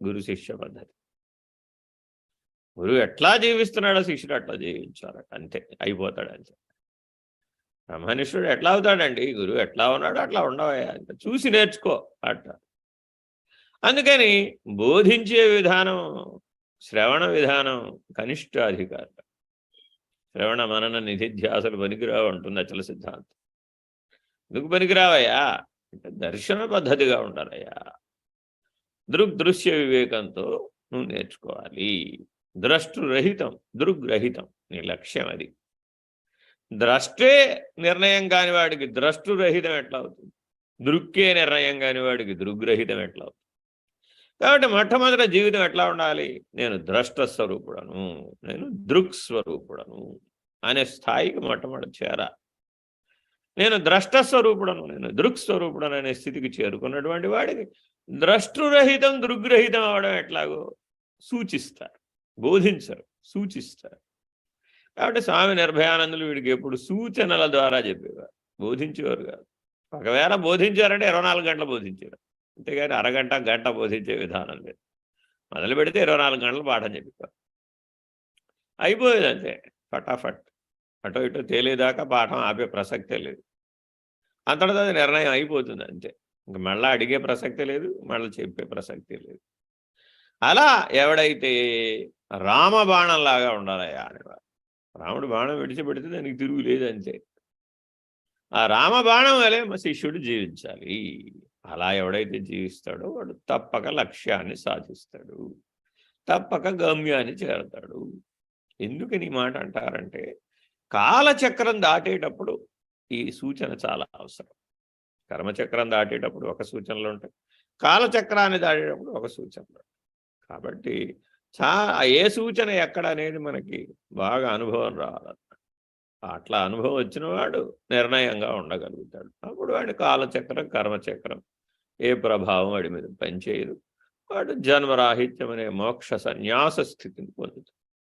గురు శిష్య పద్ధతి. గురువు ఎట్లా జీవిస్తున్నాడో శిష్యుడు అట్లా జీవించాలట, అంతే, అయిపోతాడు అంతే. బ్రహ్మనిష్ఠుడు ఎట్లా అవుతాడండి? గురువు ఎట్లా ఉన్నాడో అట్లా ఉండవయ్యా, చూసి నేర్చుకో అట్లా. అందుకని బోధించే విధానం, శ్రవణ విధానం కనిష్టాధికారం. శ్రవణ మనన నిధిధ్యాసలు పనికిరావు అంటుంది అచల సిద్ధాంతం. ఎందుకు పనికిరావయ్యా అంటే దర్శన పద్ధతిగా ఉండాలయ్యా. దృగ్దృశ్య వివేకంతో నువ్వు నేర్చుకోవాలి. ద్రష్టురహితం, దృగ్రహితం నీ లక్ష్యం అది. ద్రష్టే నిర్ణయం కాని వాడికి ద్రష్టురహితం ఎట్లా అవుతుంది? దృక్కే నిర్ణయం కాని వాడికి దృగ్రహితం ఎట్లా అవుతుంది? కాబట్టి మొట్టమొదటి జీవితం ఎట్లా ఉండాలి? నేను ద్రష్ట స్వరూపుడను, నేను దృక్స్వరూపుడను అనే స్థాయికి మొట్టమొదటి చేరా. నేను ద్రష్టస్వరూపుడను, నేను దృక్స్వరూపుడను అనే స్థితికి చేరుకున్నటువంటి వాడికి ద్రష్టురహితం దృగ్రహితం అవడం ఎట్లాగో సూచిస్తారు, బోధించరు, సూచిస్తారు. కాబట్టి స్వామి నిర్భయానందులు వీడికి ఎప్పుడు సూచనల ద్వారా చెప్పేవారు, బోధించేవారు కాదు. ఒకవేళ బోధించారంటే 24 గంటలు బోధించారు, అంతేగాని అరగంట గంట బోధించే విధానం లేదు. మొదలు పెడితే 24 గంటలు పాఠం చెప్పేవారు, అయిపోయేది అంతే, ఫటాఫట్. అటో ఇటో తేలేదాకా పాఠం ఆపే ప్రసక్తే లేదు. అంతటితో అది నిర్ణయం అయిపోతుంది అంతే. ఇంక మళ్ళీ అడిగే ప్రసక్తే లేదు, మళ్ళీ చెప్పే ప్రసక్తే లేదు. అలా ఎవడైతే రామబాణంలాగా ఉండాలయా అనేవారు. రాముడు బాణం విడిచిపెడితే దానికి తిరుగు లేదు అంతే. ఆ రామబాణం వలె మా శిష్యుడు జీవించాలి. అలా ఎవడైతే జీవిస్తాడో వాడు తప్పక లక్ష్యాన్ని సాధిస్తాడు, తప్పక గమ్యాన్ని చేరతాడు. ఎందుకని మాట అంటారంటే కాలచక్రం దాటేటప్పుడు ఈ సూచన చాలా అవసరం. కర్మచక్రం దాటేటప్పుడు ఒక సూచనలు ఉంటాయి, కాలచక్రాన్ని దాటేటప్పుడు ఒక సూచనలు. కాబట్టి ఏ సూచన ఎక్కడ అనేది మనకి బాగా అనుభవం రావాలి. అట్లా అనుభవం వచ్చిన వాడు నిర్ణయంగా ఉండగలుగుతాడు. అప్పుడు వాడి కాలచక్రం కర్మచక్రం ఏ ప్రభావం వాడి మీద పనిచేయదు. వాడు జన్మరాహిత్యం అనే మోక్ష సన్యాస స్థితిని పొందుతాడు.